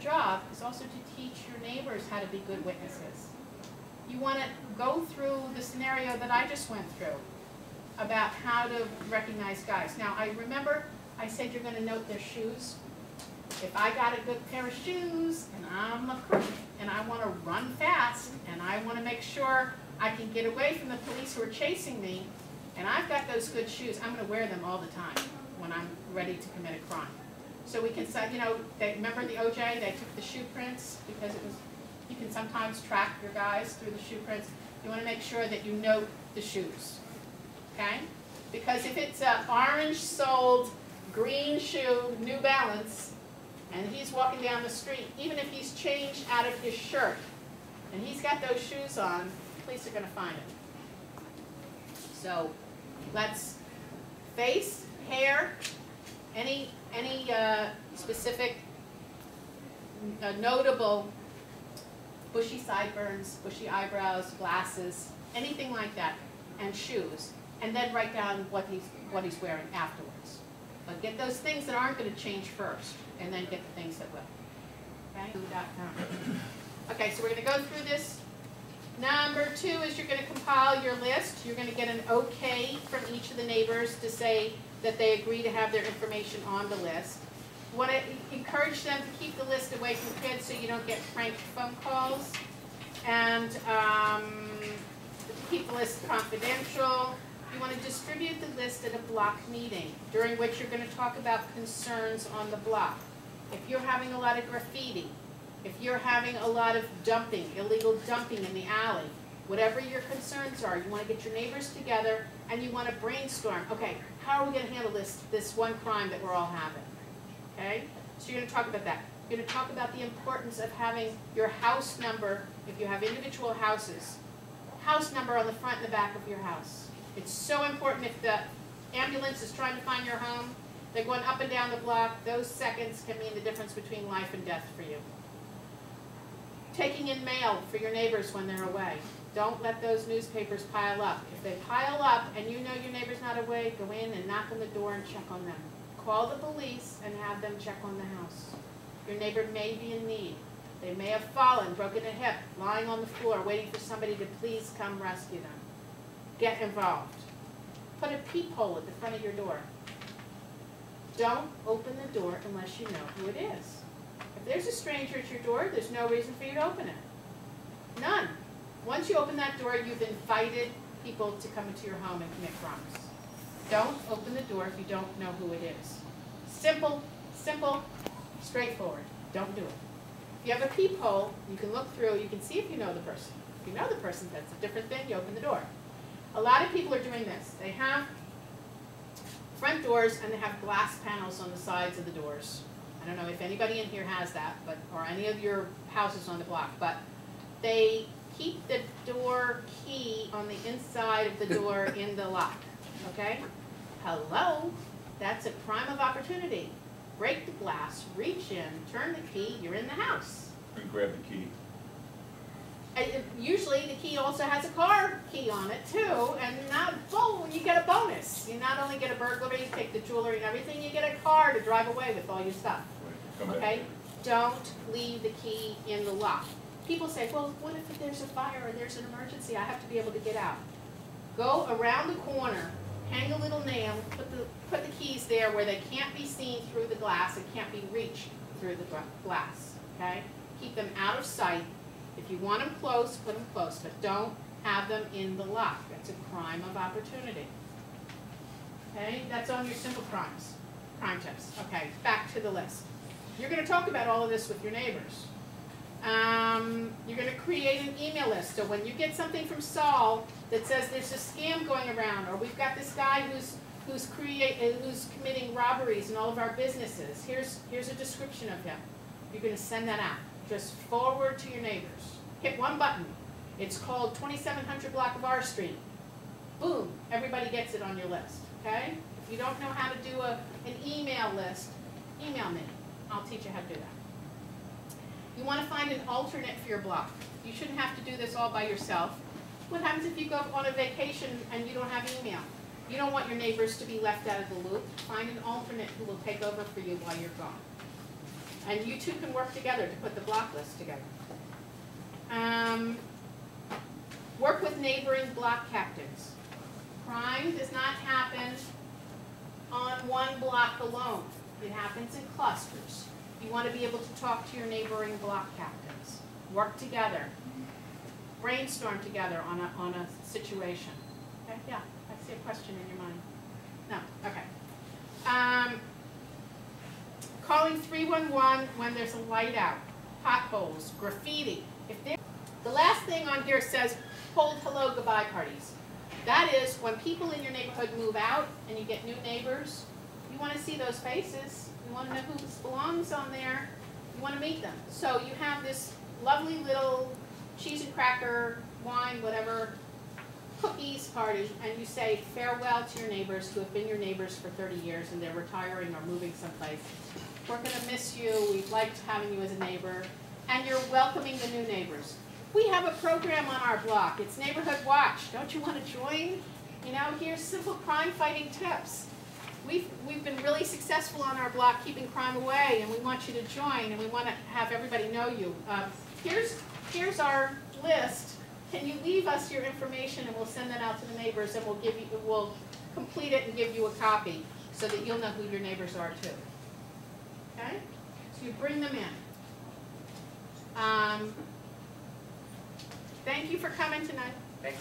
job is also to teach your neighbors how to be good witnesses. You want to go through the scenario that I just went through about how to recognize guys. Now, I remember I said you're going to note their shoes. If I got a good pair of shoes and I'm a crook and I want to run fast and I want to make sure I can get away from the police who are chasing me, and I've got those good shoes, I'm going to wear them all the time when I'm ready to commit a crime. So we can say, you know, remember the OJ, they took the shoe prints because it was, you can sometimes track your guys through the shoe prints. You want to make sure that you note the shoes, okay? Because if it's an orange-soled green shoe, New Balance, and he's walking down the street, even if he's changed out of his shirt, and he's got those shoes on, police are going to find him. So let's face, hair, any specific notable bushy sideburns, bushy eyebrows, glasses, anything like that, and shoes, and then write down what he's wearing afterwards. But get those things that aren't going to change first, and then get the things that will. Okay? Okay, so we're going to go through this. Number 2 is you're going to compile your list. You're going to get an okay from each of the neighbors to say that they agree to have their information on the list. You want to encourage them to keep the list away from kids so you don't get prank phone calls. And keep the list confidential. You want to distribute the list at a block meeting during which you're going to talk about concerns on the block. If you're having a lot of graffiti, if you're having a lot of dumping, illegal dumping in the alley, whatever your concerns are, you want to get your neighbors together and you want to brainstorm, okay, how are we going to handle this one crime that we're all having? Okay? So you're going to talk about that. You're going to talk about the importance of having your house number, if you have individual houses, house number on the front and the back of your house. It's so important. If the ambulance is trying to find your home, they're going up and down the block, those seconds can mean the difference between life and death for you. Taking in mail for your neighbors when they're away. Don't let those newspapers pile up. If they pile up and you know your neighbor's not away, go in and knock on the door and check on them. Call the police and have them check on the house. Your neighbor may be in need. They may have fallen, broken a hip, lying on the floor, waiting for somebody to please come rescue them. Get involved. Put a peephole at the front of your door. Don't open the door unless you know who it is. If there's a stranger at your door, there's no reason for you to open it. None. Once you open that door, you've invited people to come into your home and commit crimes. Don't open the door if you don't know who it is. Simple, simple, straightforward. Don't do it. If you have a peephole, you can look through, you can see if you know the person. If you know the person, that's a different thing, you open the door. A lot of people are doing this. They have front doors and they have glass panels on the sides of the doors. I don't know if anybody in here has that, but or any of your houses on the block, but they keep the door key on the inside of the door in the lock, okay? Hello? That's a crime of opportunity. Break the glass, reach in, turn the key, you're in the house. And grab the key. Usually the key also has a car key on it too, and now, boom, you get a bonus. You not only get a burglary, you take the jewelry and everything, you get a car to drive away with all your stuff. Okay? Don't leave the key in the lock. People say, well, what if there's a fire or there's an emergency? I have to be able to get out. Go around the corner, hang a little nail, put the keys there where they can't be seen through the glass and can't be reached through the glass. Okay? Keep them out of sight. If you want them close, put them close, but don't have them in the lock. That's a crime of opportunity. Okay? That's on your simple crimes. Crime tips. Okay, back to the list. You're going to talk about all of this with your neighbors. You're going to create an email list. So when you get something from Saul that says there's a scam going around, or we've got this guy who's committing robberies in all of our businesses, here's a description of him. You're going to send that out. Just forward to your neighbors. Hit one button. It's called 2700 block of R Street. Boom, everybody gets it on your list. Okay? If you don't know how to do an email list, email me. I'll teach you how to do that. You want to find an alternate for your block. You shouldn't have to do this all by yourself. What happens if you go on a vacation and you don't have email? You don't want your neighbors to be left out of the loop. Find an alternate who will take over for you while you're gone. And you two can work together to put the block list together. Work with neighboring block captains. Crime does not happen on one block alone. It happens in clusters. You want to be able to talk to your neighboring block captains. Work together. Brainstorm together on a situation. Okay? Yeah, I see a question in your mind. No? Okay. Calling 311 when there's a light out, potholes, graffiti. The last thing on here says hold hello goodbye parties. That is when people in your neighborhood move out and you get new neighbors, you want to see those faces. You want to know who belongs on there. You want to meet them. So you have this lovely little cheese and cracker, wine, whatever, cookies party, and you say farewell to your neighbors who have been your neighbors for 30 years and they're retiring or moving someplace. We're going to miss you. We've liked having you as a neighbor. And you're welcoming the new neighbors. We have a program on our block. It's Neighborhood Watch. Don't you want to join? You know, here's simple crime fighting tips. We've been really successful on our block keeping crime away, and we want you to join, and we want to have everybody know you. Here's our list. Can you leave us your information, and we'll send that out to the neighbors, and we'll complete it and give you a copy so that you'll know who your neighbors are too. Okay? So you bring them in. Thank you for coming tonight. Thanks.